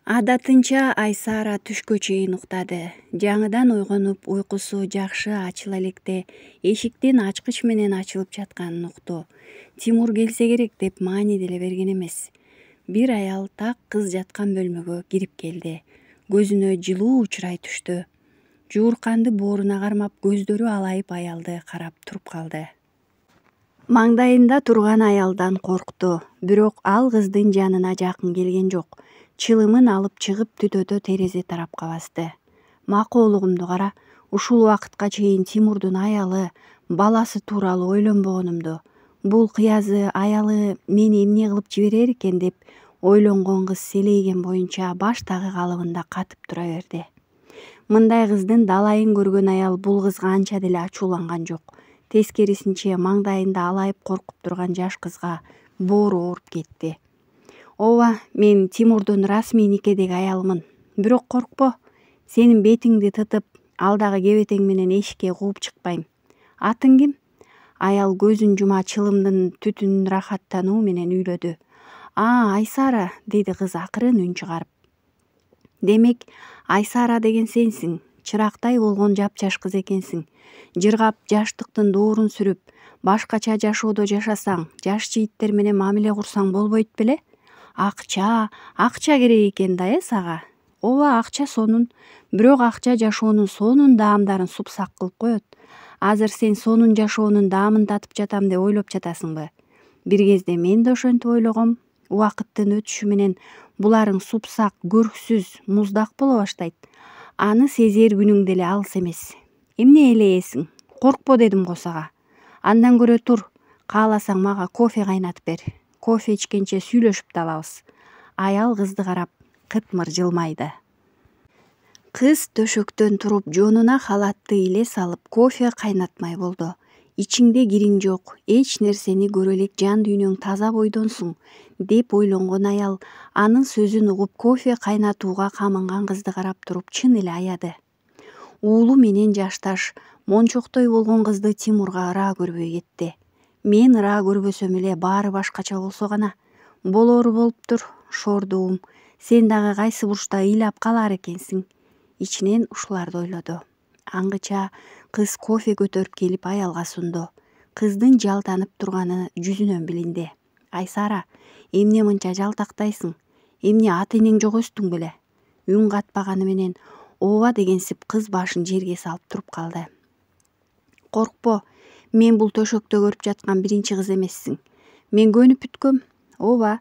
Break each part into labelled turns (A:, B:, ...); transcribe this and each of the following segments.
A: Адатынча Айсара түшкө чейин уктады. Жаңыдан ойгонуп, уйкусу жакшы ачыла электе эшиктин ачкыч менен ачылып жатканын укту. Тимур келсе керек деп маани деле берген эмес. Бир аял так кыз жаткан бөлмөгө кирип келди. Көзүнө жылуу учурай түштү. Жуурканды бооруна кармап, көздөрү алайып аялды карап туруп калды. Маңдайында турган аялдан коркту, бирок ал кыздын жанына жакын келген жок. Чылымын алып чыгып түтөтө терезе тарапка басты. Макулугумду кара, ушул убакытка чейин Тимурдун аялы, баласы тууралуу ойлонбогонумду, бул кыязы аялы мени эмне кылып жиберер экен деп ойлонгон кыз селейген боюнча баштагы калыбында катып тура берди. Мындай кыздын далайын көргөн аял бул кызга анча деле ачууланган жок. Тескерисинче маңдайында алайып коркуп турган жаш кызга боору ооруп кетти. Ооба, мен Тимурдун расмий никедеги аялымын. Бирок коркпо, сенин бетиңди тытып, ал дагы кебетең менен эшикке кууп чыкпайм. Атың ким? Аял көзүн жума чылымдын түтүнүн рахаттануу менен үйлөдү. Айсара, деди кыз акырын үн чыгарып. Демек, Айсара деген сенсиң. Чырактай болгон жапжаш кыз экенсиң. Жыргап, жаштыктын доорун сүрүп, башкача жашоодо жашасаң, жаш жигиттер менен мамиле курсаң болбойт беле? Акча керек экен да сага. Ооба, акча сонун. Бирок акча жашоонун сонун даамдарын супсак кылып коет. Азыр сен сонун жашоонун даамын татып жатам деп ойлоп жатасыңбы? Бир кезде мен да ошентип ойлогом. Убакыттын өтүшү менен буларың супсак, көрксүз, муздак боло баштайт. Аны сезер күнүң деле алыс эмес. Эмне элейесиң? Коркпо дедим го сага. Андан көрө тур, кааласаң мага кофе кайнатып бер. Кофе ичкенче сүйлөшүп да алабыз. Аял кызды карап кытмыр жылмайды. Кыз төшөктөн туруп, жонуна халатты иле салып, кофе кайнатмай болду. Ичиңде кириң жок, эч нерсени көрө элек жан дүйнөң таза бойдонсуң, деп ойлонгон аял анын сөзүн угуп кофе кайнатууга камынган кызды карап туруп чын эле аяды. Уулу менен жашташ, мончоктой болгон кызды Тимурга ыраа көрбөй кетти. Мен ыраа көрбөсөм эле баары башкача болсо гана. Болоору болуптур, шордуум. Сен дагы кайсы бурчта ыйлап калар экенсиң. Ичинен ушуларды ойлоду. Аңгыча кыз кофе көтөрүп келип аялга сунду. Кыздын жалтанып турганы жүзүнөн билинди. Айсара, эмне мынча жалтактайсың? Эмне ата-энең жок өстүң беле? Үн катпаганы менен ооба дегенсип кыз башын жерге салып туруп калды. Коркпо, мен бул төшөктө көрүп жаткан биринчи кыз эмессиң. Мен көнүп бүткөм. Ооба,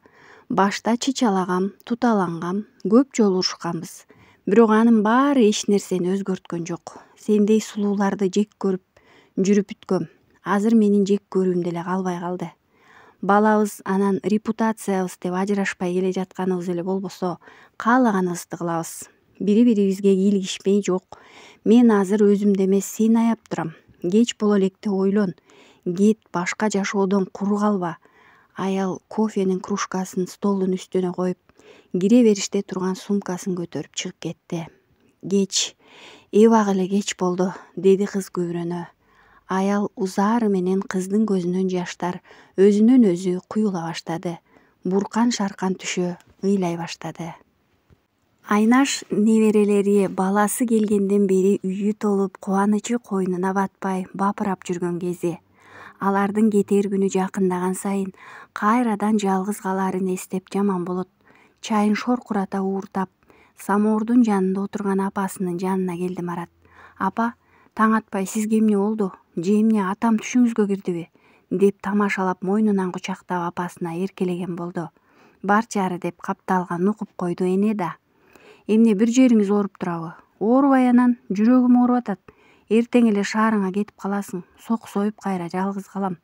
A: башта чычалагам, туталангам, көп жолу урушканбыз. Бирок анын баары эч нерсени өзгөрткөн жок. Сендей сулууларды жек көрүп жүрүп бүткөм. Азыр менин жек көрүүм деле калбай калды. Балабыз, анан репутациябыз деп ажырашпай келе жатканыбыз эле болбосо, каалаганыбызды кылабыз. Бири-бирибизге кийлигишпей жок. Мен азыр өзүмдү эмес, сени аяп турам. Кеч боло электе ойлон. Кет, башка жашоодон куру калба. Аял кофенин кружкасын столдун үстүнө коюп, кире бериште турган сумкасын көтөрүп чыгып кетти. Кеч, эбак эле кеч болду, деди кыз күбүрөнө. Аял узаары менен кыздын көзүнөн жаштар өзүнөн өзү куюла баштады. Буркан шаркан түшө ыйлай баштады. Айнаш неберелери баласы келгенден бери үйү толуп, кубанычы койнуна батпай, бапырап жүргөн кези. Алардын кетер күнү жакындаган сайын кайрадан жалгыз калаарын эстеп жаман болот. Чайын шоркурата ууртап, самоордун жанында отурган апасынын жанына келди Марат. Апа, таң атпай сизге эмне болду? Же эмне атам түшүңүзгө кирдиби? Деп тамашалап мойнунан кучактап апасына эркелеген болду. Барчары деп капталган укуп койду эне да. Эмне бир жериңиз ооруп турабы? Оорубай анан, жүрөгүм ооруп атат. Эртең эле шаарыңа кетип каласың. Сок союп кайра жалгыз калам.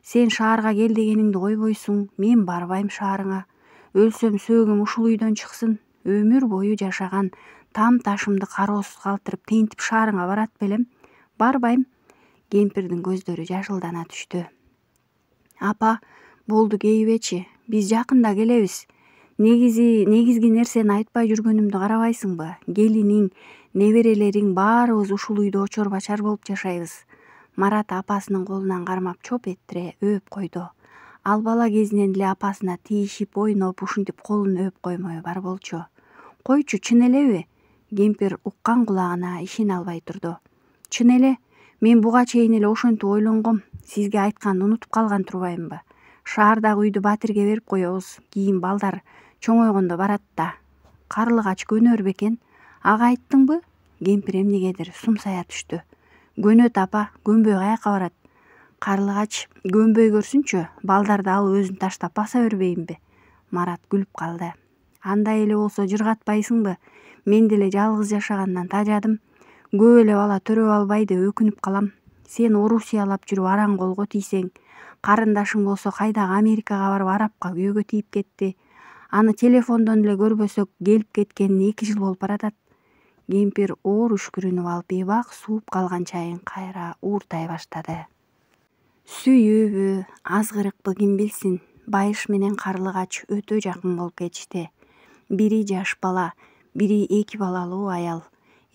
A: Сен шаарга кел дегениңди койбойсуң, мен барбайм шаарыңа. Өлсөм сөөгүм ушул үйдөн чыксын. Өмүр бою жашаган там ташымды кароосуз калтырып тентип шаарыңа барат белем. Барбайм. Кемпирдин көздөрү жашылдана түштү. Апа, болду кейбечи. Биз жакында келебиз. Негизги нерсени айтпай жүргөнүмдү карабайсыңбы? Келиниң, неберелериң баарыбыз ушул үйдө очор бачар болуп жашайбыз. Марат апасынын колунан кармап чоп эттире өөп койду. Ал бала кезинен эле апасына тийишип, ойноп, ушинтип колун өөп коймою бар болчу. Койчу, чын элеби? Кемпир уккан кулагына ишене албай турду. Чын эле, мен буга чейин эле ошентип ойлонгом. Сизге айтканды унутуп калган турбаймынбы? Шаардагы үйдү Батирге берип коебуз. Кийин балдар чоңойгондо барат да. Карлыгач көнөр бекен. Ага айттыңбы? Кемпир эмнегедир сумсая түштү. Көнөт апа, көнбөй каяка барат? Карлыгач көнбөй көрсүнчү, балдарды алып өзүн таштап баса бербейинби? Марат күлүп калды. Андай эле болсо жыргатпайсыңбы? Мен деле жалгыз жашагандан тажадым. Көп эле бала төрөп албай деп өкүнүп калам. Сен орусиялап жүрүп араң колго тийсең, карындашың болсо кайдагы Америкага барып арабка күйөөгө тийип кетти. Аны телефондон эле көрбөсөк келип кеткенине 2 жыл болуп баратат. Кемпир оор үшкүрүнүп алып эбак сууп калган чайын кайра ууртай баштады. Сүйүүбү, азгырыкпы ким билсин. Байыш менен Карлыгач өтө жакын болуп кетишти. Бири жаш бала, бири 2 балалуу аял.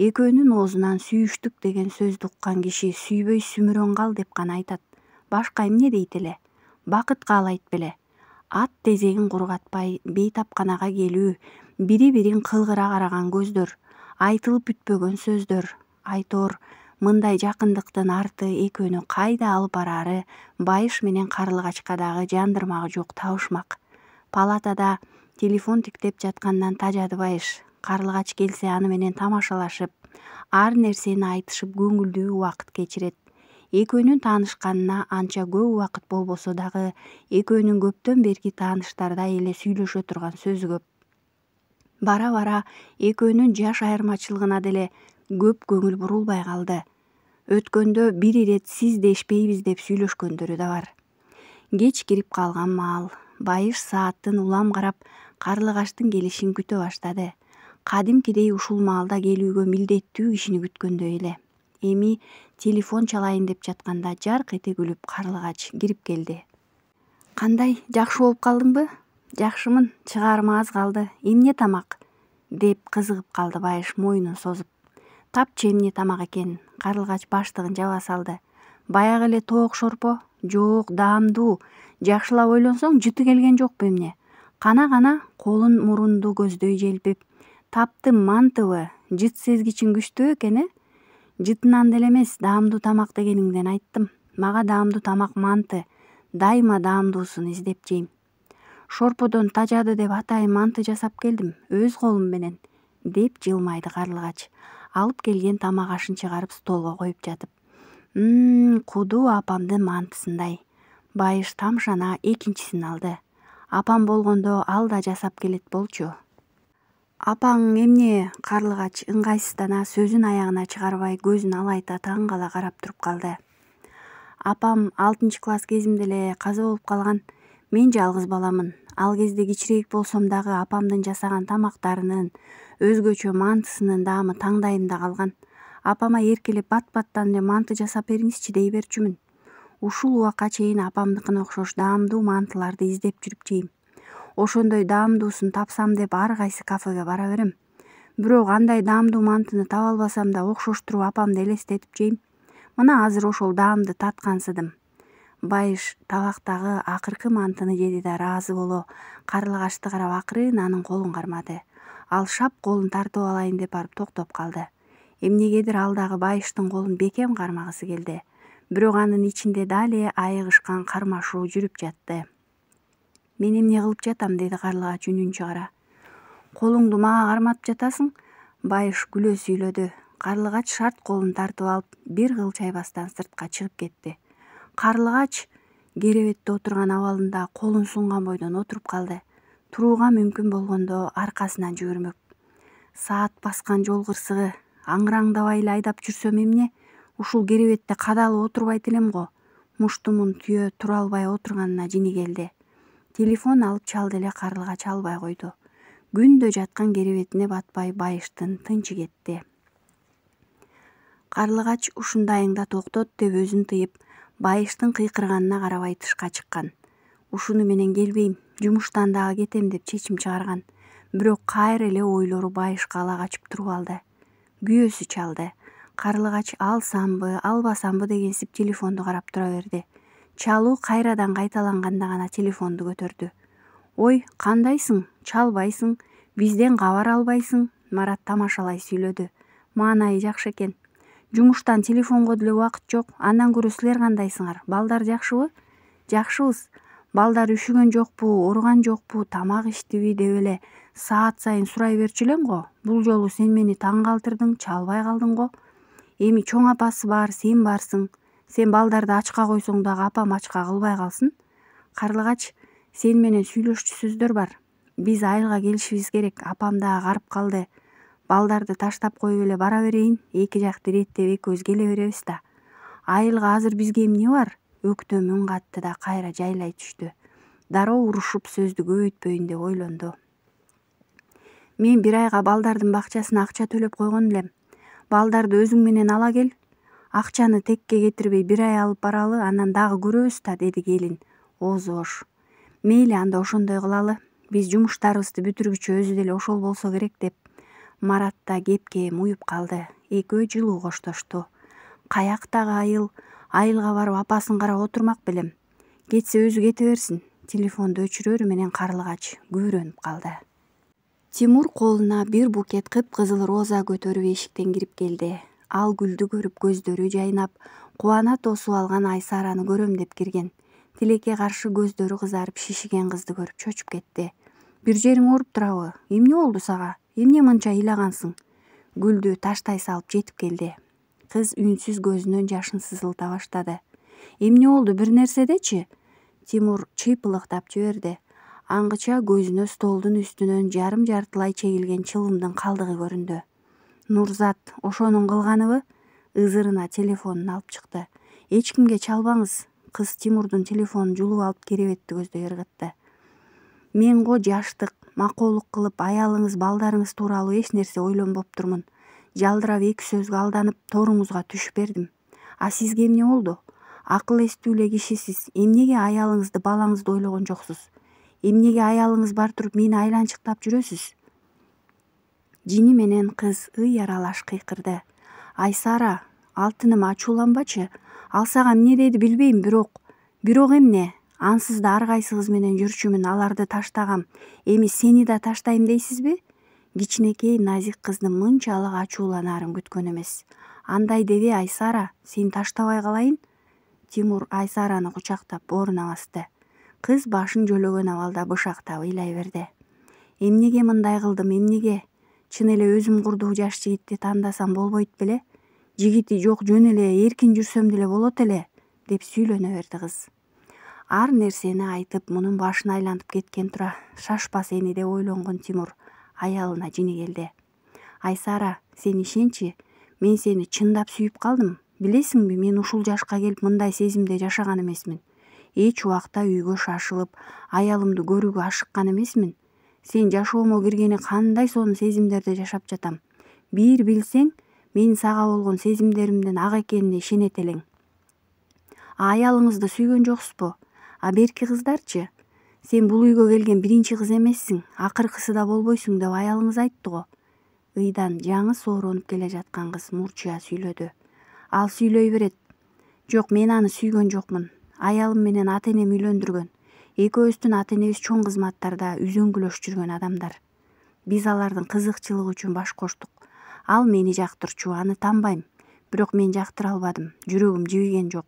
A: Экөөнүн оозунан сүйүштүк деген сөздү уккан киши сүйбөй сүмүрөн кал деп гана айтат. Башка эмне дейт эле? Бакыт каалайт беле? Ат тезегин кургатпай бейтапканага келүү, бири-бирин кылгыра караган көздөр, айтылып бүтпөгөн сөздөр. Айтор, мындай жакындыктын арты экөөнү кайда алып бараары Байыш менен Карлыгачка дагы жандырмагы жок табышмак. Палатада телефон тиктеп жаткандан тажады Байыш. Карлыгач келсе аны менен тамашалашып, ар нерсени айтышып көңүлдүү убакыт кечирет. Экөөнүн таанышканына анча көп убакыт болбосо дагы экөөнүн көптөн берки тааныштардай эле сүйлөшө турган сөзү көп. Бара-бара экөөнүн жаш айырмачылыгына деле көп көңүл бурулбай калды. Өткөндө бир ирет сиз дешпейбиз деп сүйлөшкөндөрү да бар. Кеч кирип калган маал. Байыш сааттын улам карап Карлыгачтын келишин күтө баштады. Кадимкидей ушул маалда келүүгө милдеттүү кишини күткөндөй эле. Эми телефон чалайын деп жатканда жарк эте күлүп Карлыгач кирип келди. Кандай, жакшы болуп калдыңбы? Жакшымын, чыгаарыма аз калды. Эмне тамак? Деп кызыгып калды Байыш моюнун созуп. Тапчы эмне тамак экен? Карлыгач баштыгын жаба салды. Баягы эле тоок шорпо? Жок, даамдуу. Жакшылап ойлонсоң жыты келген жокпу эмне? Кана колун мурунду көздөй желпип. Таптым, мантыбы? Жыт сезгичиң күчтүү экен, Жытынан деле эмес, даамдуу тамак дегениңден айттым. Мага даамдуу тамак манты. Дайыма даамдуусун издеп жейм. Шорподон тажады деп атайын манты жасап келдим, өз колум менен, деп жылмайды Карлыгач. Алып келген тамак ашын чыгарып столго коюп жатып. Куду апамдын мантысындай. Байыш тамшана экинчисин алды. Апам болгондо ал да жасап келет болчу. Апаң эмне? Карлыгач ыңгайсыздана сөзүн аягына чыгарбай көзүн алайта таң кала карап туруп калды. Апам 6-класс кезимде эле каза болуп калган. Мен жалгыз баламын. Ал кезде кичирээк болсом дагы апамдын жасаган тамактарынын, өзгөчө мантысынын даамы таңдайымда калган. Апама эркелеп бат-баттан эле манты жасап бериңизчи дей берчүмүн. Ушул убакка чейин апамдыкына окшош даамдуу мантыларды издеп жүрүп жейм. Ошондой даамдуусун тапсам деп ар кайсы кафеге бара берем. Бирок андай даамдуу мантыны таба албасам да окшоштуруп апамды элестетип жейм. Мына азыр ошол даамды таткансыдым. Байыш табактагы акыркы мантыны жеди да ыраазы боло, Карлыгачты карап акырын анын колун кармады. Ал шап колун тартып алайын деп барып токтоп калды. Эмнегедир ал дагы Байыштын колун бекем кармагысы келди. Бирок анын ичинде дали айыгышкан кармашуу жүрүп жатты. Мен эмне кылып жатам, деди Карлыгач үнүн чыгара. Колуңду мага карматып жатасың? Байыш күлө сүйлөдү. Карлыгач шарт колун тартып алып, бир кыл чайбастан сыртка чыгып кетти. Карлыгач керебетте отурган абалында колун сунган бойдон отуруп калды. Турууга мүмкүн болгондо аркасынан жүгүрмөк. Саат баскан жол кырсыгы, аңыраңдабай эле айдап жүрсөм эмне? Ушул керебетте кадалып отурбайт элем го. Муштумун түйө тура албай отурганына жини келди. Телефон алып чалды эле Карлыгач албай койду. Күндө жаткан керебетине батпай Байыштын тынчы кетти. Карлыгач ушундайыңда токтот деп өзүн тыйып, Байыштын кыйкырганына карабай тышка чыккан. Ушуну менен келбейм, жумуштан дагы кетем деп чечим чыгарган. Бирок кайра эле ойлору Байышка ала качып туруп алды. Күйөөсү чалды. Карлыгач алсамбы, албасамбы дегенсип телефонду карап тура берди. Чалуу кайрадан кайталанганда гана телефонду көтөрдү. Ой, кандайсың? Чалбайсың? Бизден кабар албайсың? Марат тамашалай сүйлөдү. Маанайы жакшы экен. Жумуштан телефонго деле убакыт жок. Андан көрө силер кандайсыңар? Балдар жакшыбы? Жакшыбыз. Балдар үшүгөн жокпу, ооруган жокпу, тамак иштиби деп эле саат сайын сурай берчү элең го. Бул жолу сен мени таң калтырдың, чалбай калдың го. Эми чоң апасы бар, сен барсың. Сен балдарды ачка койсоң дагы апам ачка кылбай калсын. Карлыгач, сен менен сүйлөшчү сөздөр бар. Биз айылга келишибиз керек. Апам дагы карып калды. Балдарды таштап коюп эле бара берейин. Эки жакты иреттеп экөөбүз келе беребиз да. Айылга азыр бизге эмне бар? Өктөм үн катты да кайра жайлай түштү. Дароо урушуп сөздү көбөйтпөйүн деп ойлонду. Мен бир айга балдардын бакчасына акча төлөп койгон элем. Балдарды өзүң менен ала кел. Акчаны текке кетирбей бир ай алып баралы, анан дагы көрөбүз да, деди келин. Оозу бош. Мейли, анда ошондой кылалы. Биз жумуштарыбызды бүтүргүчө өзү деле ошол болсо керек деп. Марат да кепке муюп калды. Экөө жылуу коштошту. Каяктагы айыл? Айылга барып апасын карап отурмак белем. Кетсе өзү кете берсин. Телефонду өчүрөрү менен Карлыгач күбүрөнүп калды. Тимур колуна бир букет кыпкызыл роза көтөрүп эшиктен кирип келди. Ал гүлдү көрүп көздөрү жайнап, кубана тосуп алган Айсараны көрөм деп кирген. Тилекке каршы көздөрү кызарып шишиген кызды көрүп чочуп кетти. Бир жериң ооруп турабы? Эмне болду сага? Эмне мынча ыйлагансың? Гүлдү таштай салып жетип келди. Кыз үнсүз көзүнөн жашын сызылта баштады. Эмне болду, бир нерседечи? Тимур чыйпылыктап жиберди. Аңгыча көзүнө столдун үстүнөн жарым жартылай чегилген чылымдын калдыгы көрүндү. Нурзат ошонун кылганыбы? Ызырына телефонун алып чыкты. Эч кимге чалбаңыз. Кыз Тимурдун телефонун жулуп алып керебетти көздөй ыргытты. Мен го жаштык, макоолук кылып аялыңыз, балдарыңыз тууралуу эч нерсе ойлонбоп турмун. Жалдырап эки сөзгө алданып торуңузга түшүп бердим. А сизге эмне болду? Акыл эстүү эле кишисиз. Эмнеге аялыңызды, балаңызды ойлогон жоксуз? Эмнеге аялыңыз бар туруп мени айланчыктап жүрөсүз? Жини менен кыз ый аралаш кыйкырды. Айсара, алтыным, ачууланбачы. Ал сага эмне деди билбейм, бирок эмне? Ансыз да ар кайсыгыз менен жүрчүмүн, аларды таштагам. Эми сени да таштайм дейсизби? Кичинекей назик кыздын мынчалык ачууланаарын күткөн эмес. Андай дебе, Айсара, сени таштабай калайын? Тимур Айсараны кучактап бооруна басты. Кыз башын жөлөгөн абалда бышактап ыйлай берди. Эмнеге мындай кылдым, эмнеге? Чын эле өзүм курдуу жаш жигитти тандасам болбойт беле? Жигити жок, жөн эле эркин жүрсөм деле болот эле, деп сүйлөнө берди кыз. Ар нерсени айтып, мунун башын айлантып кеткен тура. Шашпа сени деп ойлонгон Тимур аялына жини келди. Айсара, сен ишенчи, мен сени чындап сүйүп калдым. Билесиңби, мен ушул жашка келип мындай сезимде жашаган эмесмин. Эч убакта үйгө шашылып, аялымды көрүүгө ашыккан эмесмин. Сен жашоомо киргени кандай сонун сезимдерде жашап жатам. Бир билсең, мен сага болгон сезимдеримдин ак экенине ишенет элең. Аялыңызды сүйгөн жоксузбу? А берки кыздарчы? Сен бул үйгө келген биринчи кыз эмессиң, акыркысы да болбойсуң деп аялыңыз айтты го. Ыйдан жаңы сооронуп келе жаткан кыз мурчуя сүйлөдү. Ал сүйлөй берет. Жок, мен аны сүйгөн жокмун. Аялым менен ата-энем үйлөндүргөн. Экөөбүздүн ата-энебиз чоң кызматтарда үзөңгүлөш жүргөн адамдар. Биз алардын кызыкчылыгы үчүн баш коштук. Ал мени жактырчу, аны танбайм. Бирок мен жактыра албадым. Жүрөгүм жибиген жок.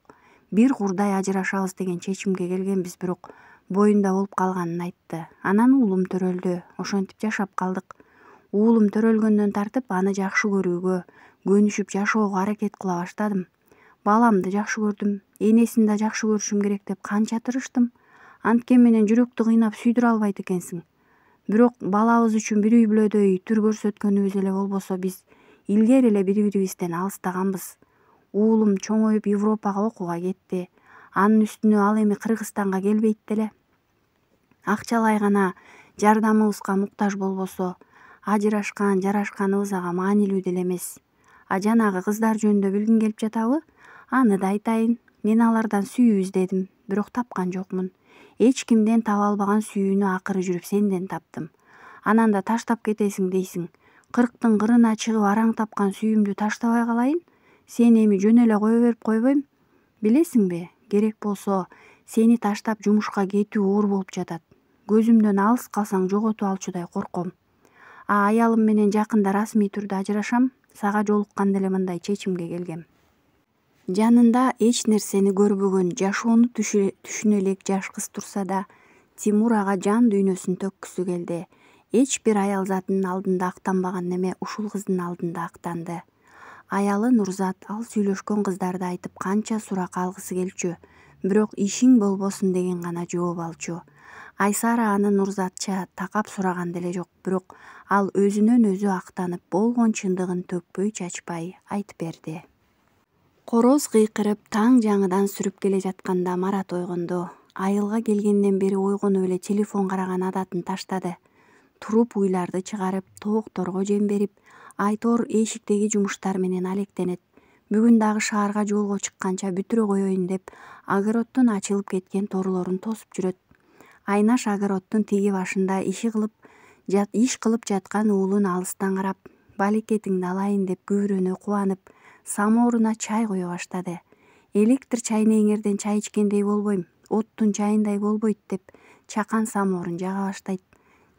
A: Бир курдай ажырашабыз деген чечимге келгенбиз, бирок боюнда болуп калганын айтты. Анан уулум төрөлдү. Ошентип жашап калдык. Уулум төрөлгөндөн тартып аны жакшы көрүүгө, көнүшүп жашоого аракет кыла баштадым. Баламды жакшы көрдүм, энесин да жакшы көрүшүм керек деп канча тырыштым. Анткени менен жүрөктү кыйнап сүйдүрө албайт экенсиң. Бирок балабыз үчүн бир үй бүлөдөй түр көрсөткөнүбүз эле болбосо, биз илгери эле бири-бирибизден алыстаганбыз. Уулум чоңоюп Европага окууга кетти. Анын үстүнө ал эми Кыргызстанга келбейт деле. Акчалай гана жардамыбызга муктаж болбосо, ажырашкан, жарашканыбыз ага маанилүү деле эмес. А жанагы кыздар жөнүндө билгиң келип жатабы? Аны да айтайын. Мен алардан сүйүү издедим, бирок тапкан жокмун. Эч кимден таба албаган сүйүүнү акыры жүрүп сенден таптым. Анан да таштап кетесиң дейсиң. 40-тын кырына чыгып араң тапкан сүйүүмдү таштабай калайын? Сен эми жөн эле кое берип койбойм. Билесиңби, керек болсо сени таштап жумушка кетүү оор болуп жатат. Көзүмдөн алыс калсаң жоготуп алчудай корком. Аялым менен жакында расмий түрдө ажырашам. Сага жолукканда эле мындай чечимге келгем. Жанында эч нерсени көрбөгөн, жашоону түшүнө элек жаш кыз турса да, Тимур ага жан дүйнөсүн төккүсү келди. Эч бир аял затынын алдында актанбаган неме ушул кыздын алдында актанды. Аялы Нурзат ал сүйлөшкөн кыздарды айтып канча сурак алгысы келчү, бирок ишиң болбосун деген гана жооп алчу. Айсара аны Нурзатча такап сураган деле жок, бирок ал өзүнөн өзү актанып болгон чындыгын төкпөй чачпай айтып берди. Короз кыйкырып таң жаңыдан сүрүп келе жатканда Марат ойгонду. Айылга келгенден бери ойгонуп эле телефон караган адатын таштады. Туруп уйларды чыгарып, тоокторго жем берип, Айтор эшиктеги жумуштар менен алектенет. Бүгүн дагы шаарга жолго чыкканча бүтүрө коеюн деп огороддун ачылып кеткен торлорун тосуп жүрөт. Айнаш огороддун тиги башында иш кылып жаткан уулун алыстан карап, балекетиңди алайын деп күбүрөнө кубанып, самооруна чай куя баштады. Электр чайнеңерден чай ичкендей болбойм, оттун чайындай болбойт деп чакан самоорун жага баштайт.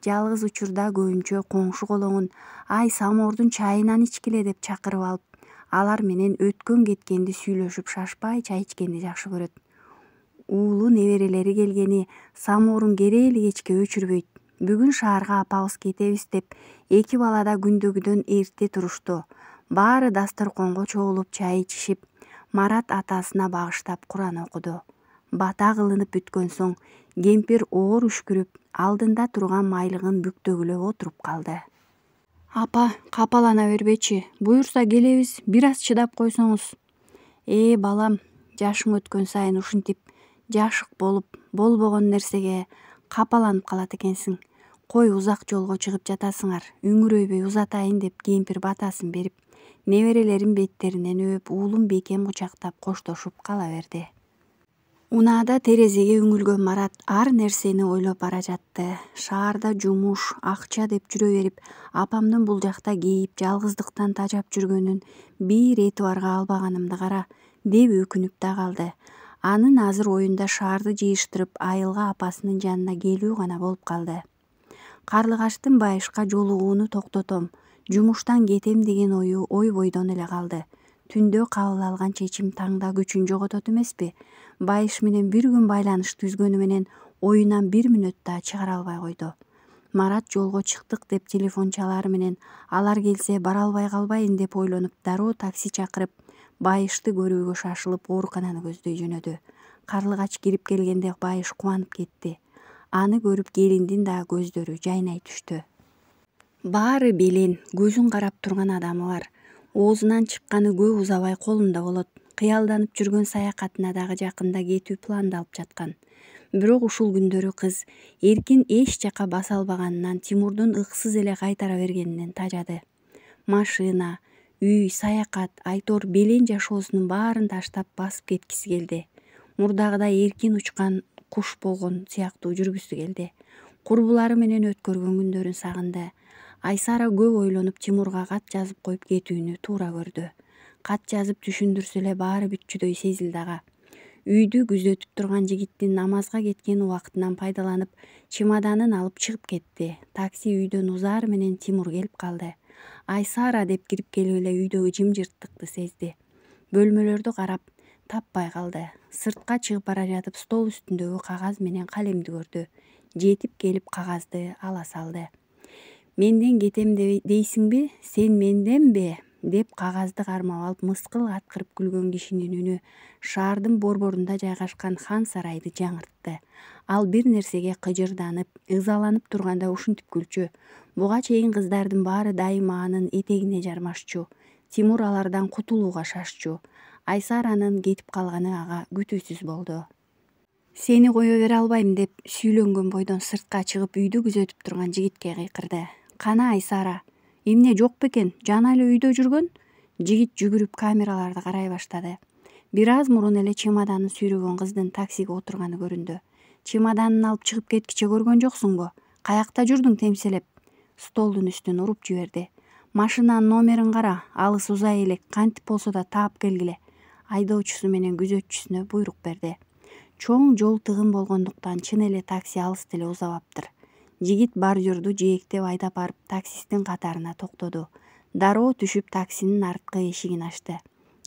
A: Жалгыз учурда көбүнчө коңшу колоңун «Ай, самоордун чайынан ичкиле» деп чакырып алып, алар менен өткөн кеткенди сүйлөшүп шашпай чай ичкенди жакшы көрөт. Уулу неберелери келгени самоорун керели кечке өчүрбөйт. Бүгүн шаарга апабыз кетебиз деп эки бала да күндөгүдөн эрте турушту. Баары дасторконго чогулуп чай ичишип, Марат атасына багыштап Куран окуду. Бата кылынып бүткөн соң кемпир оор үшкүрүп, алдында турган майлыгын бүктөгүлөп отуруп калды. Апа, капалана бербечи, буюрса келебиз, бир аз чыдап койсоңуз. Балам, жашың өткөн сайын ушинтип жашык болуп, болбогон нерсеге капаланып калат экенсиң. Кой, узак жолго чыгып жатасыңар, үңүрөйбөй узатайын деп кемпир батасын берип, неберелерин беттериненөөп, уулун бекем кучактап коштошуп кала берди. Унаада терезеге үңүлгөн Марат ар нерсени ойлоп бара жатты. Шаарда жумуш, акча деп жүрө берип, апамдын бул жакта кейип, жалгыздыктан тажап жүргөнүн бир этибарга албаганымды кара деп өкүнүп да калды. Анын азыр оюнда шаарды жыйыштырып, айылга апасынын жанына келүү гана болуп калды. Карлыгаштын Байышка жолугууну токтотом, жумуштан кетем деген ой бойдон эле калды. Түндө кабыл алган чечим таңда күчүн жоготот эмеспи? Байыш менен бир күн байланыш түзгөнү менен оюнан бир мүнөт да чыгара албай койду. Марат жолго чыктык деп телефон чалары менен алар келсе бара албай калбайын деп ойлонуп, дароо такси чакырып, Байышты көрүүгө шашылып оорукананы көздөй жөнөдү. Карлыгач кирип келгенде Байыш кубанып кетти. Аны көрүп келиндин да көздөрү жайнай түштү. Баары белен, көзүн карап турган адамы бар. Оозунан чыкканы көп узабай колунда болот. Кыялданып жүргөн саякатына дагы жакында кетүү пландалып жаткан. Бирок ушул күндөрү кыз эркин эч жака баса албаганынан Тимурдун ыксыз эле кайтара бергенинен тажады. Машина, үй, саякат, Айтор белен жашоосунун баарын таштап басып кеткиси келди. Мурдагыдай эркин учкан куш болгон сыяктуу жүргүсү келди. Курбулары менен өткөргөн күндөрүн сагынды. Айсара көп ойлонуп Тимурга кат жазып коюп кетүүнү туура көрдү. Кат жазып түшүндүрсө эле баары бүтчүдөй сезилди ага. Үйдү күзөтүп турган жигиттин намазга кеткен убактынан пайдаланып, чемоданын алып чыгып кетти. Такси үйдөн Узар менен Тимур келип калды. Айсара деп кирип келип эле үйдөгү жымжырттыкты сезди. Бөлмөлөрдү карап, таппай калды. Сыртка чыгып бара жатып стол үстүндөгү кагаз менен калемди көрдү. Жетип келип кагазды ала салды. Менден кетем дейсиңби, сен менденби? Деп кагазды кармап алып мыскыл аткырып күлгөн кишинин үнү шаардын борборунда жайгашкан хан сарайды жаңыртты. Ал бир нерсеге кыжырданып, ызаланып турганда ушинтип күлчү. Буга чейин кыздардын баары дайыма анын этегине жармашчу. Тимур алардан кутулууга шашчу. Айсаранын кетип калганы ага күтүүсүз болду. Сени кое бере албайм деп сүйлөнгөн бойдон сыртка чыгып үйдү күзөтүп турган жигитке кыйкырды. Кана Айсара, эмне жок бекен, жана эле үйдө жүргөн? Жигит жүгүрүп камераларды карай баштады. Бир аз мурун эле чемоданын сүйрөгөн кыздын таксиге отурганы көрүндү. Чемоданын алып чыгып кеткиче көргөн жоксуңбу? Каякта жүрдүң темселеп? Столдун үстүн уруп жиберди. Машинанын номерин кара, алыс узай элек, кантип болсо да таап келгиле. Айдоочусу менен күзөтчүсүнө буйрук берди. Чоң жол тыгын болгондуктан чын эле такси алыс деле узабаптыр. Жигит бордюрду жээктеп айдап барып таксисттин катарына токтоду. Дароо түшүп таксинин арткы эшигин ачты.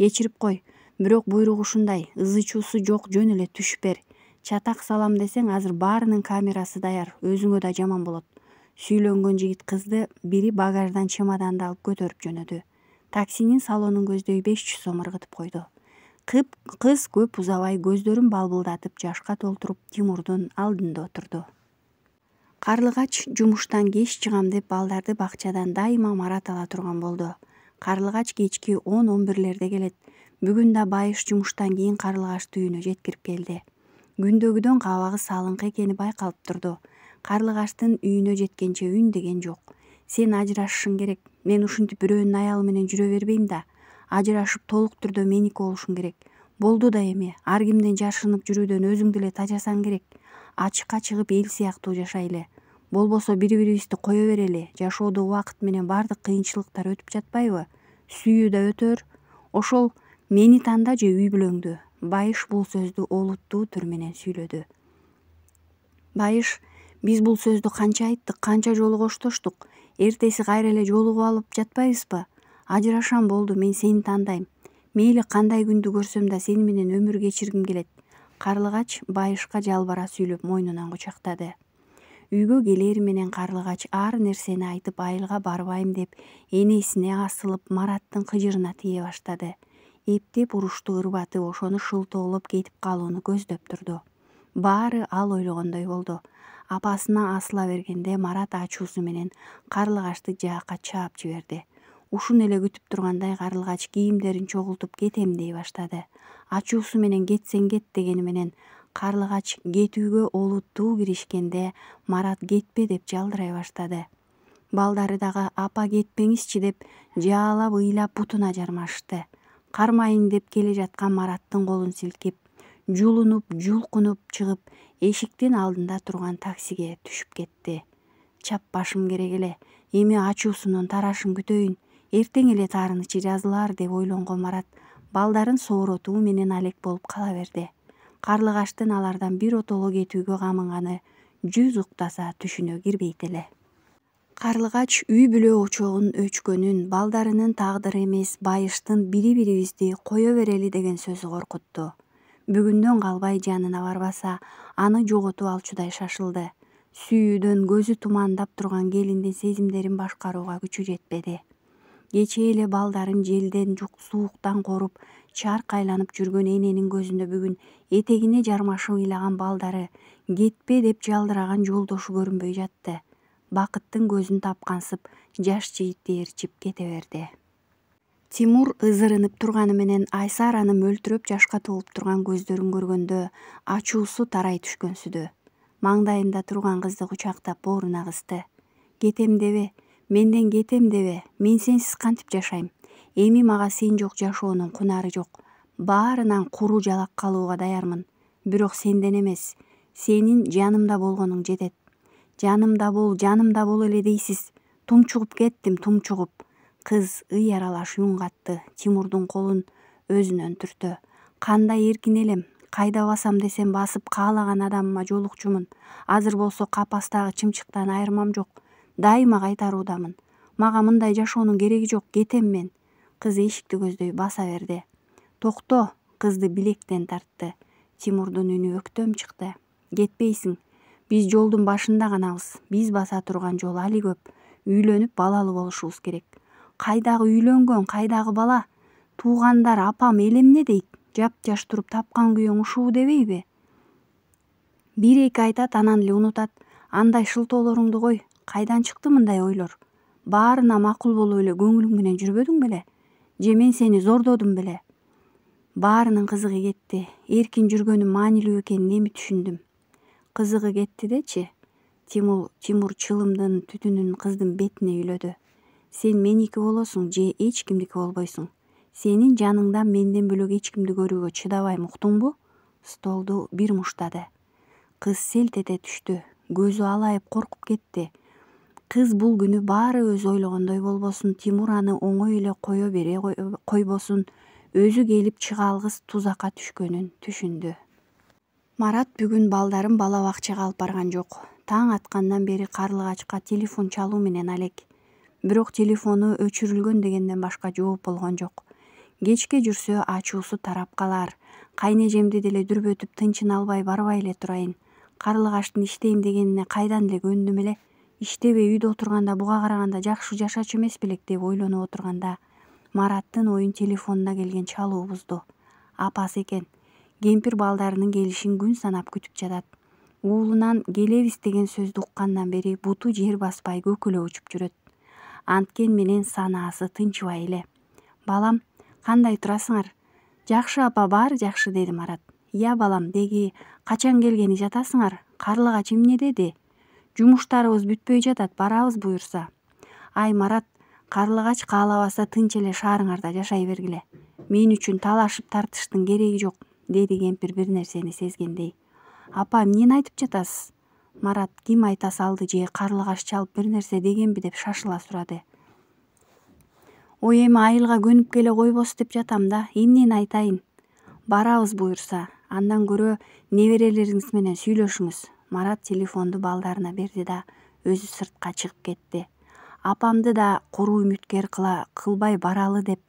A: Кечирип кой, бирок буйрук ушундай, ызы-чуусу жок, жөн эле түшүп бер. Чатак салам десең азыр баарынын камерасы даяр, өзүңө да жаман болот. Сүйлөнгөн жигит кызды бири багаждан чемоданды алып көтөрүп жөнөдү. Таксинин салонун көздөй 500 сом ыргытып койду. Кыз көп узабай көздөрүн балбылдатып жашка толтуруп Тимурдун алдында отурду. Карлыгач жумуштан кеч чыгам деп балдарды бакчадан дайыма Марат ала турган болду. Карлыгач кечки 10-11лерде келет. Бүгүн да Байыш жумуштан кийин Карлыгачты үйүнө жеткирип келди. Күндөгүдөн кабагы салыңкы экени байкалып турду. Карлыгачтын үйүнө жеткенче үндеген жок. Сен ажырашышың керек. Мен ушинтип бирөөнүн аялы менен жүрө бербейм да. Ажырашып толук түрдө меники болушуң керек. Болду да эми, ар кимден жашынып жүрүүдөн өзүңдү эле тажасаң керек. Ачыкка чыгып эл сыяктуу жашайлы. Болбосо бири-бирибизди кое берели. Жашоодо убакыт менен бардык кыйынчылыктар өтүп жатпайбы? Сүйүү да өтөр. Ошол мени танда же үй бүлөңдү. Байыш бул сөздү олуттуу түр менен сүйлөдү. Байыш, биз бул сөздү канча айттык, канча жолу коштоштук. Эртеси кайра эле жолугуп алып жатпайбызбы? Ажырашам, болду, мен сени тандайм. Мейли кандай күндү көрсөм да сени менен өмүр кечиргим келет. Карлыгач Байышка жалбара сүйлөп мойнунан кучактады. Үйгө келери менен Карлыгач ар нерсени айтып айылга барбайм деп энесине асылып Мараттын кыжырына тие баштады. Эптеп урушту ырбатып ошону шылтоолоп кетип калууну көздөп турду. Баары ал ойлогондой болду. Апасына асыла бергенде Марат ачуусу менен Карлыгачты жаакка чаап жиберди. Ушун эле күтүп тургандай Карлыгач кийимдерин чогултуп кетем дей баштады. Ачуусу менен кетсең кет дегени менен Карлыгач кетүүгө олуттуу киришкенде Марат кетпе деп жалдырай баштады. Балдары дагы апа кетпеңизчи деп жаалап ыйлап бутуна жармашты. Кармайын деп келе жаткан Мараттын колун силкип, жулунуп, жулкунуп чыгып, эшиктин алдында турган таксиге түшүп кетти. Чаппашым керек эле, эми ачуусунун тарашын күтөйүн, эртең эле таарынычы жазылар деп ойлонгон Марат балдарын сооротуу менен алек болуп кала берди. Карлыгачтын алардан бир отоло кетүүгө камыганы 100 уктаса түшүнө кирбейт эле. Карлыгач үй бүлө очогун өчкөнүн, балдарынын тагдыры эмес Байыштын бири-бирибизди кое берели деген сөзү коркутту. Бүгүндөн калбай жанына барбаса, аны жоготуп алчудай шашылды. Сүйүүдөн көзү тумандап турган келиндин сезимдерин башкарууга күчү жетпеди. Кечээ эле балдарын желден, сууктан коруп, чаркайланып жүргөн эненин көзүндө бүгүн этегине жармашып ыйлаган балдары, кетпе деп жалдыраган жолдошу көрүнбөй жатты. Бакыттын көзүн тапкансып, жаш жигитти ээрчип кете берди. Тимур ызырынып турганы менен Айсараны мөлтүрөп жашка толуп турган көздөрүн көргөндө ачуусу тарай түшкөнсүдү. Маңдайында турган кызды кучактап бооруна кысты. Кетем дебе, менден кетем дебе, мен сенсиз кантип жашайм? Эми мага сен жок жашоонун кунары жок. Баарынан куру жалак калууга даярмын. Бирок сенден эмес, сенин жанымда болгонуң жетет. Жанымда бол эле дейсиз. Тумчугуп кеттим, тумчугуп. Кыз ый аралаш үн катты. Тимурдун колун өзүнөн түртө. Кандай эркин элем. Кайда басам десем басып каалаган адамыма жолукчумун. Азыр болсо капастагы чымчыктан айырмам жок. Дайыма кайтаруудамын. Мага мындай жашоонун кереги жок, кетем мен. Кыз эшикти көздөй баса берди. Токто, кызды билектен тартты. Тимурдун үнү өктөм чыкты. Кетпейсиң. Биз жолдун башында ганабыз. Биз баса турган жол али көп. Үйлөнүп балалуу болушубуз керек. Кайдагы үйлөнгөн, кайдагы бала? Туугандар, апам, элем эмне дейт? Жап-жаш туруп тапкан күйөөң ушул дебейби? Бир-эки айтат, анан эле унутат. Андай шылтоолоруңду кой. Кайдан чыкты мындай ойлор? Баарына макул болуп эле көңүлүң менен жүрбөдүң беле? Же мен сени зордодум беле? Баарынын кызыгы кетти. Эркин жүргөнүм маанилүү экенин эми түшүндүм. Кызыгы кетти дечи. Тимур чылымдын түтүнүн кыздын бетине үйлөдү. Сен меники болосуң же эч кимдики болбойсуң. Сенин жаныңдан менден бөлөк эч кимди көрүүгө чыдабайм, уктуңбу? Столду бир муштады. Кыз селт эте түштү. Көзү алайып коркуп кетти. Кыз бул күнү баары өзү ойлогондой болбосун, Тимур аны оңой эле кое бере койбосун, өзү келип чыга алгыс тузакка түшкөнүн түшүндү. Марат бүгүн балдарын бала бакчага алып барган жок. Таң аткандан бери Карлыгачка телефон чалуу менен алек. Бирок телефону өчүрүлгөн дегенден башка жооп болгон жок. Кечке жүрсө ачуусу тарап калар. Кайнежемди деле дүрбөтүп тынчын албай барбай эле турайын. Карлыгаштын иштейм дегенине кайдан эле көндүм эле. Иштебей үйдө отурганда буга караганда жакшы жашачу эмес белек деп ойлонуп отурганда Мараттын оюн телефонуна келген чалуу бузду. Апасы экен. Кемпир балдарынын келишин күн санап күтүп жатат. Уулунан келебиз деген сөздү уккандан бери буту жер баспай көкөлө учуп жүрөт. Анткен менен санаасы тынчыбай эле. Балам, кандай турасыңар? Жакшы апа, баары жакшы, деди Марат. Ия балам, деги качан келгени жатасыңар? Карлыгач эмне деди? Жумуштарыбыз бүтпөй жатат, барабыз буюрса. Ай Марат, Карлыгач каалабаса тынч эле шаарыңарда жашай бергиле. Мен үчүн талашып тартыштын кереги жок, деди кемпир бир нерсени сезгендей. Апа, эмнени айтып жатасыз? Марат ким айта салды же Карлыгач чалып бир нерсе дегенби деп шашыла сурады. Ой, эми айылга көнүп келе койбосу деп жатам да, эмнени айтайын? Барабыз буюрса, андан көрө неберелериңиз менен сүйлөшүңүз. Марат телефонду балдарына берди да өзү сыртка чыгып кетти. Апамды да куру үмүткер кылбай баралы деп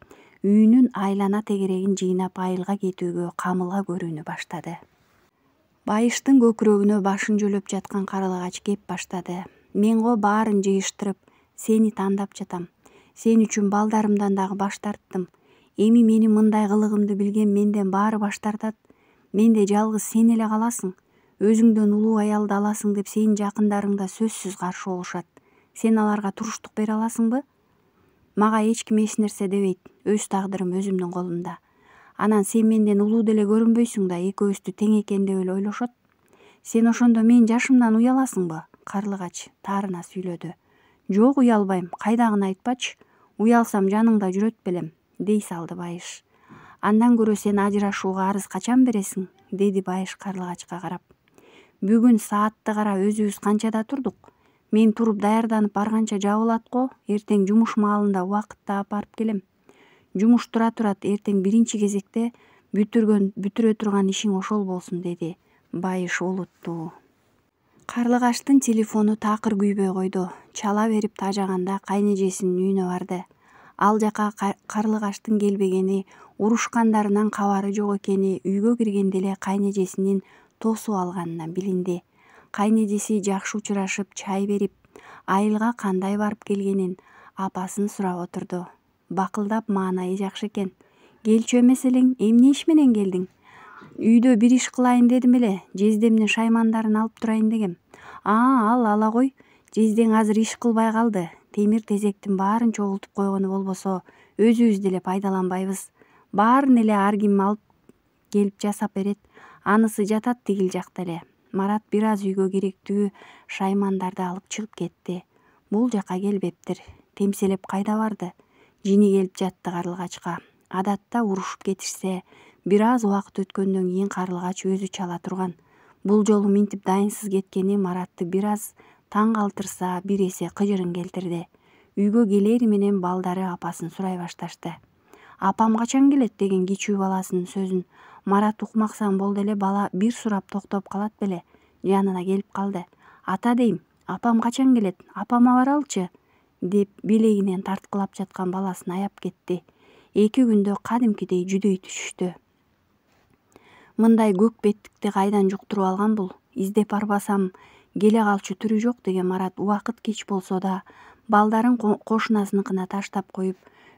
A: үйүнүн айлана тегерегин жыйнап айылга кетүүгө камылга көрүүнү баштады. Байыштын көкүрөгүнө башын жөлөп жаткан Карлыгач кеп баштады. Мен го баарын жыйыштырып, сени тандап жатам. Сен үчүн балдарымдан дагы баш тарттым. Эми менин мындай кылыгымды билген менден баары баш тартат. Менде жалгыз сен эле каласың. Өзүңдөн улуу аялды аласың деп сенин жакындарың да сөзсүз каршы болушат. Сен аларга туруштук бере аласыңбы? Мага эч ким эч нерсе дебейт. Өз тагдырым өзүмдүн колумда. Анан сен менден улуу деле көрүнбөйсүң да, экөөбүздү тең экен деп эле ойлошот. Сен ошондо менин жашымдан уяласыңбы? Карлыгач таарына сүйлөдү. Жок, уялбайм, кайдагыны айтпачы. Уялсам жаныңда жүрөт белем, дей салды Байыш. Андан көрө сен ажырашууга арыз качан бересиң? Деди Байыш Карлыгачка карап. Бүгүн саатты кара, өзүбүз канчада турдук? Мен туруп даярданып барганча жабылат го, эртең жумуш маалында убакытта апарып келем. Жумуш тура турат, эртең биринчи кезекте бүтүрө турган ишиң ошол болсун, деди Байыш олуттуу. Карлыгаштын телефону такыр күйбөй койду. Чала берип тажаганда кайнежесинин үйүнө барды. Ал жака Карлыгаштын келбегени, урушкандарынан кабары жок экени үйгө киргенде эле кайнежесинин тосуп алганынан билинди. Кайнежеси жакшы учурашып, чай берип, айылга кандай барып келгенин апасын сурап отурду. Бакылдап маанайы жакшы экен. Келчү эмес элең, эмне иш менен келдиң? Үйдө бир иш кылайын дедим эле, жездемдин шаймандарын алып турайын дегем. Ал ала кой, жездең азыр иш кылбай калды. Темир тезектин баарын чогултуп койгону болбосо, өзүбүз деле пайдаланбайбыз. Баарын эле ар ким алып келип жасап берет. Анысы жатат тигил жакта эле. Марат бир аз үйгө керектүү шаймандарды алып чыгып кетти. Бул жака келбептир. Темселеп кайда барды? Жини келип жатты Карлыгачка. Адатта урушуп кетишсе, бир аз убакыт өткөндөн кийин Карлыгач өзү чала турган. Бул жолу минтип дайынсыз кеткени Маратты бир аз таң калтырса, бир эсе кыжырын келтирди. Үйгө келери менен балдары апасын сурай башташты. Апам качан келет деген кичүү баласынын сөзүн Марат укмаксан болду эле, бала бир сурап токтоп калат беле, жанына келип калды. Ата дейм, апам качан келет? Апама баралчы, деп белегинен тарткылап жаткан баласын аяп кетти. 2 күндө кадимкидей жүдөй түшүштү. Мындай көк беттикти кайдан жуктуруп алган бул? Издеп барбасам келе калчу түрү жок, деген Марат убакыт кеч болсо да балдарын кошунасыныкына таштап коюп,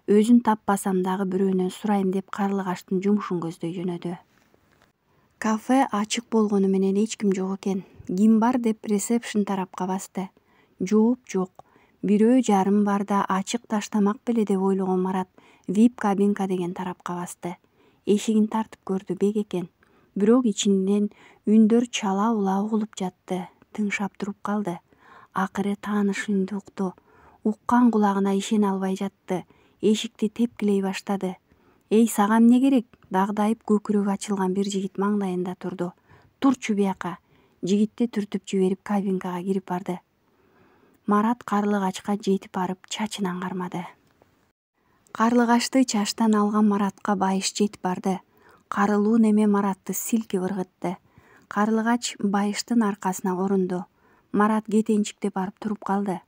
A: өзүн таппасам дагы бирөөнөн сурайм деп Карлыгаштын жумушун көздөй жөнөдү. Кафе ачык болгону менен эч ким жок экен. Ким бар деп ресепшн тарапка басты. Жооп жок. Бирөө жарым барда ачык таштамак беле деп ойлогон Марат VIP кабинка деген тарапка басты. Эшигин тартып көрдү, бек экен. Бирок ичинен үндөр чала ула угулуп жатты. Тыңшап туруп калды. Акыры тааныш үндү укту. Уккан кулагына ишене албай жатты. Эшикти тепкилей баштады. Эй, сага эмне керек? Дагдайып көкүрөгү ачылган бир жигит маңдайында турду. Турчу бияка. Жигитти түртүп жиберип кабинкага кирип барды. Марат Карлыгачка жетип барып чачынан кармады. Карлыгачты чачтан алган Маратка Байыш жетип барды. Карылуу неме Маратты силкип ыргытты. Карлыгач Байыштын аркасына орунду. Марат кетенчиктеп барып туруп калды.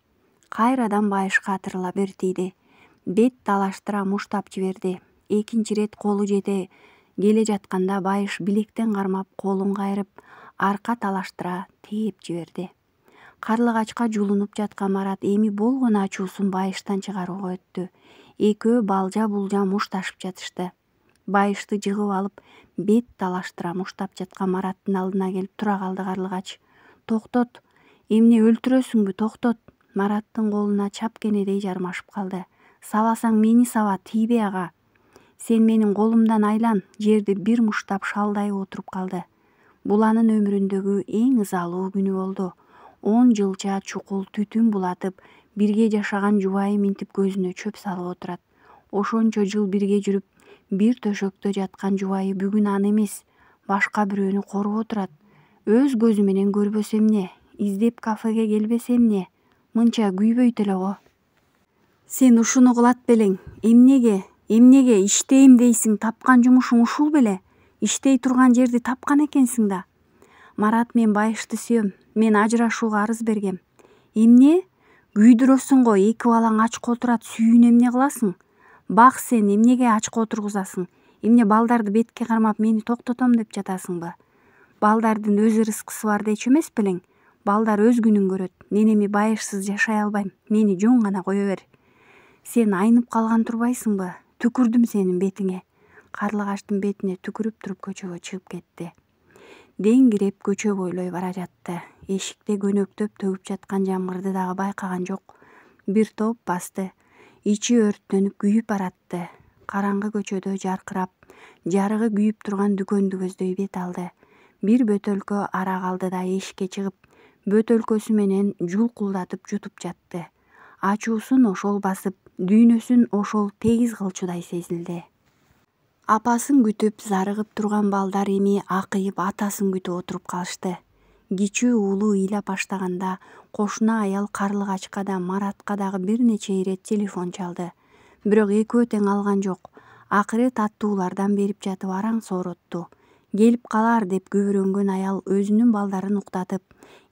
A: Кайрадан байышка атырыла бертийди. Бет талаштыра муштап жиберди. Экинчи ирет колу жете келе жатканда байыш билектен кармап колун кайрып, арка талаштыра тээп жиберди. Карлыгачка жулунуп жаткан Марат эми болгон ачуусун байыштан чыгарууга өттү. Экөө балжа булжа мушташып жатышты. Байышты жыгып алып, бет талаштыра муштап жаткан Мараттын алдына келип тура калды Карлыгач. «Токтот, эмне өлтүрөсүңбү, токтот!» Мараттын колуна чапкенедей жармашып калды. «Сабасаң мени саба, тийбей ага. Сен менин колумдан айлан!» Жерди бир муштап шалдайып отуруп калды. Бул анын өмүрүндөгү эң ызалуу күнү болду. 10 жылча чукул түтүн булатып, бирге жашаган жубайы минтип көзүнө чөп салып отурат. Ошончо жыл бирге жүрүп, бир төшөктө жаткан жубайы бүгүн аны эмес, башка бирөөнү коруп отурат. Өз көзү менен көрбөсө эмне, издеп кафеге келбесе эмне, мынча күйбөйт эле го. Сен ушуну кылат белең. Эмнеге иштейм дейсиң, тапкан жумушуң ушул беле? Иштей турган жерди тапкан экенсиң да. Марат, мен байышты сүйөм. Мен ажырашууга арыз бергем. Эмне? Күйдүрөсүң го, эки балаң ачка отурат, сүйүүнү эмне кыласың? Бак, сен эмнеге ачка отургузасың? Эмне балдарды бетке кармап мени токтотом деп жатасыңбы? Балдардын өз ырыскысы бар дечү эмес белең? Балдар өз күнүн көрөт. Мен эми байышсыз жашай албайм. Мени жөн гана кое бер. Сен айнып калган турбайсыңбы? Түкүрдүм сенин бетиңе. Карлыгачтын бетине түкүрүп туруп көчөгө чыгып кетти. Деңгиреп көчө бойлой бара жатты. Эшикте көнөктөп төгүп жаткан жамгырды дагы байкаган жок. Бир топ басты. Ичи өрттөнүп күйүп баратты. Караңгы көчөдө жаркырап, жарыгы күйүп турган дүкөндү көздөй бет алды. Бир бөтөлкө арак алды да эшикке чыгып, бөтөлкөсү менен жулкулдатып жутуп жатты. Ачуусун ошол басып, дүйнөсүн ошол тегиз кылчудай сезилди. Апасын күтүп зарыгып турган балдар эми акыйып атасын күтүп отуруп калышты. Кичүү уулу ыйлап баштаганда кошуна аял Карлыгачка да Маратка дагы бир нече ирет телефон чалды. Бирок экөө тең алган жок. Акыры таттуулардан берип жатып араң сооротtu. Келип калар деп күбөрөнгөн аял өзүнүн балдарын уктатып,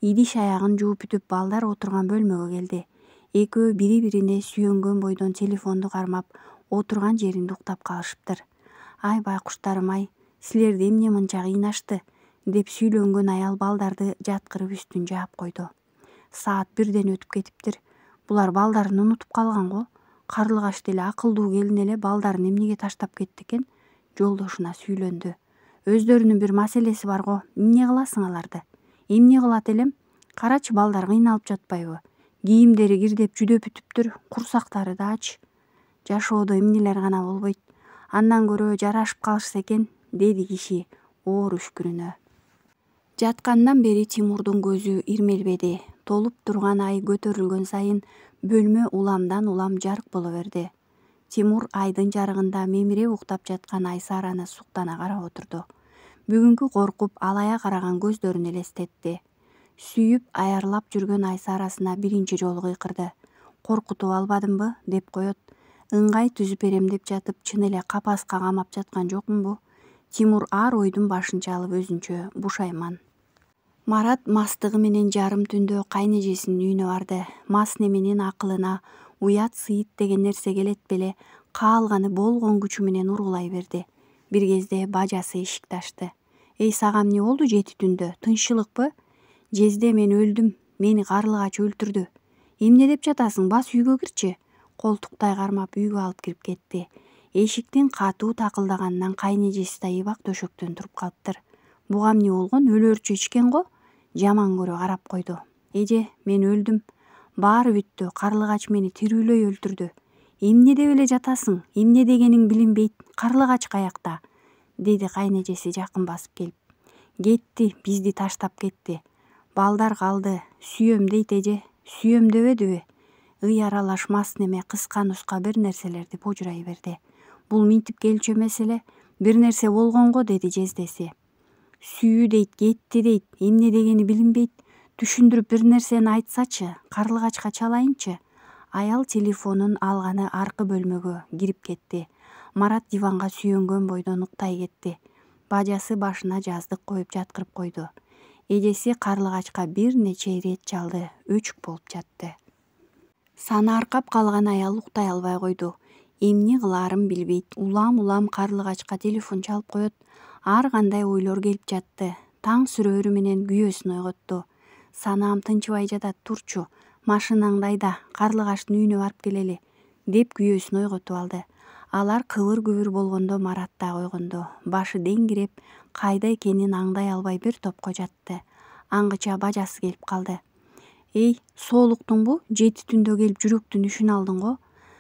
A: идиш аягын жууп бүтүп балдар отурган бөлмөгө келди. Экөө бири-бирине сүйөнгөн бойдон телефонду кармап, отурган жеринде уктап калышыптыр. «Ай байкуштарым ай, силерди эмне мынча кыйнашты?» деп сүйлөнгөн аял балдарды жаткырып үстүн жаап койду. Саат 1ден өтүп кетиптир. Булар балдарын унутуп калган го. Карлыгач деле акылдуу келин эле балдарын эмнеге таштап кетти экен? Жолдошуна сүйлөндү. Өздөрүнүн бир маселеси бар го. Эмне кыласың аларды? Эмне кылат элем? Карачы, балдар кыйналып жатпайбы? Кийимдери кирдеп жүдөп бүтүптүр, курсактары да ач. Жашоодо эмнелер гана болбойт. Андан көрө жарашып калышса экен, деди киши оор үшкүрүнө. Жаткандан бери Тимурдун көзү ирмелбеди. Толуп турган ай көтөрүлгөн сайын бөлмө уламдан улам жарык боло берди. Тимур айдын жарыгында мемире уктап жаткан Айсараны суктана карап отурду. Бүгүнкү коркуп алая караган көздөрүн элестетти. Сүйүп аярлап жүргөн Айсарасына биринчи жолу кыйкырды. «Коркутуп албадымбы?» деп коет. Ыңгай түзүп берем деп жатып чын эле капаска камап жаткан жокмунбу? Тимур ар ойдун башынча алып өзүнчө бушайман. Марат мастыгы менен жарым түндө кайнэжесинин үйүнө барды. Мас неменин акылына уят сыйыт деген нерсе келет беле, каалганы болгон күчү менен ургулай берди. Бир кезде бажасы эшикти ачты. «Эй, сага эмне болду 7 түндө? Тынччылыкпы?» «Жезде мен өлдүм. Мени Карлыгач өлтүрдү». «Эмне деп жатасың? Бас үйгө кирчи». Колтуктай кармап үйгө алып кирип кетти. Эшиктин катуу такылдаганынан кайнэжеси да ыйбак төшөктөн туруп калыптыр. «Буга эмне болгон? Өлөөрчү ичкен го?» Жаман көрө карап койду. «Эже, мен өлдүм. Баары бүттү. Карлыгач мени тирүүлөй өлтүрдү». «Эмне деп эле жатасың? Эмне дегениң билинбейт. Карлыгач каякта?» деди кайнэжеси жакын басып келип. «Кетти, бизди таштап кетти. Балдар калды. Сүйөм дейт эже. Сүйөм дебедиби?» Ый аралаш мас неме кыска-нуска бир нерселерди божурай берди. «Бул минтип келчү эмес эле. Бир нерсе болгон го», деди жездеси. «Сүйүү дейт, кетти дейт. Эмне дегени билинбейт. Түшүндүрүп бир нерсени айтсачы, Карлыгачка чалайынчы». Аял телефонун алганы аркы бөлмөгө кирип кетти. Марат диванга сүйөнгөн бойдон уктай кетти. Бажасы башына жаздык коюп жаткырып койду. Эжеси карлыгачка бир нече ирет жалды, өчүк болуп жатты. Саны аркап калган аял уктай албай койду. Эмне кылаарын билбейт. Улам карлыгачка телефон чалып коет. Ар кандай ойлор келип жатты. Таң сүрөөрү менен күйөөсүн ойготту. Санаам тынчыбай жатат, турчу. Машинаңдайда, карлыгачтын үйүнө барып келели, деп күйөөсүн ойготуп алды. Алар кыбыр-күбүр болгондо Марат да койгондо. Башы деңгиреп, кайда экенин аңдай албай бир топко жатты. Аңгыча бажасы келип калды. Эй, соолуктуңбу? 7 түндө келип жүрөктүн үшүн алдың го.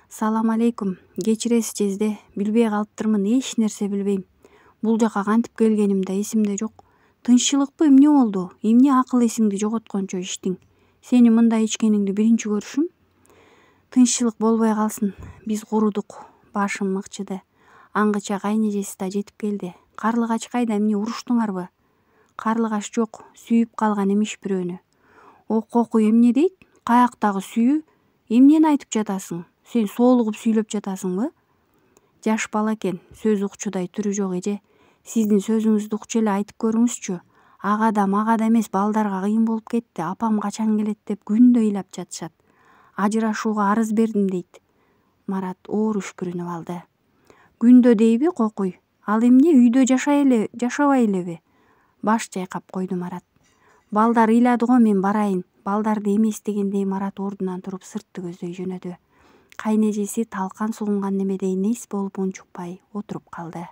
A: Салам алейкум. Кечиресиз жезде, билбей калыптырмын, эч нерсе билбейм. Бул жака кантип келгеним да эсимде жок. Тынччылыкпы, эмне болду? Эмне акыл эсиңди жоготкончо иштиң? Сени мындай ичкениңди биринчи көрүшүм. Тынччылык болбой калсын, биз курудук. Башым мыкчыды. Аңгыча кайнежеси да жетип келди. Карлыгач кайда, эмне уруштуңарбы? Карлыгач жок, сүйүп калган эмиш бирөөнү. О, кокуй, эмне дейт? Каяктагы сүйүү? Эмнени айтып жатасың? Сен соолугуп сүйлөп жатасыңбы? Жаш бала экен, сөз укчудай түрү жок эже. Сиздин сөзүңүздү укчу эле айтып көрүңүзчү. Агада эмес, балдарга кыйын болуп кетти. Апам качан келет деп күндө ыйлап жатышат. Ажырашууга арыз бердим дейт. Марат оор үшкүрүнүп алды. Күндө дейби, кокуй? Ал эмне, үйдө жашабай элеби? Баш чайкап койду Марат. Балдар ыйлады го, мен барайын. Балдарды эмес дегендей Марат ордунан туруп сыртты көздөй жөнөдү. Кайнежеси талкан сугунган немедей нес болуп унчукпай отуруп калды.